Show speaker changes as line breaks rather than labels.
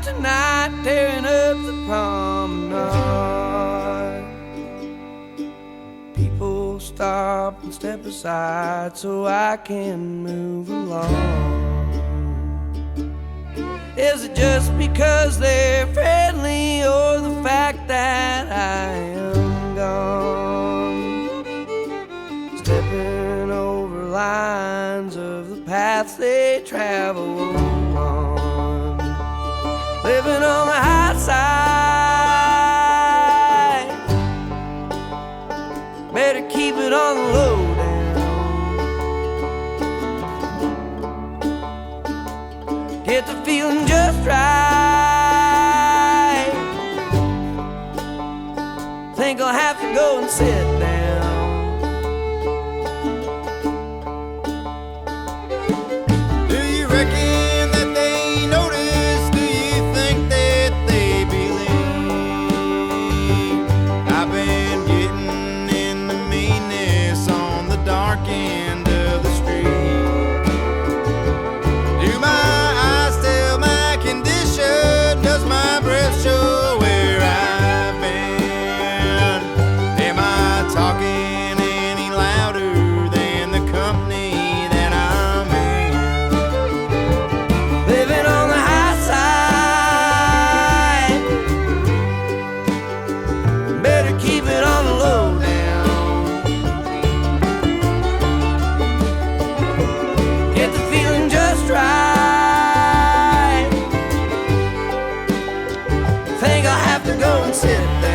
tonight, tearing up the promenade. People stop and step aside so I can move along. Is it just because they're friendly, or the fact that I am gone? Stepping over lines of the paths they travel on, living on the high side. Better keep it on the low down. Get the feeling just right. Think I'll have to go and sit down. Think I'll have to go and sit down.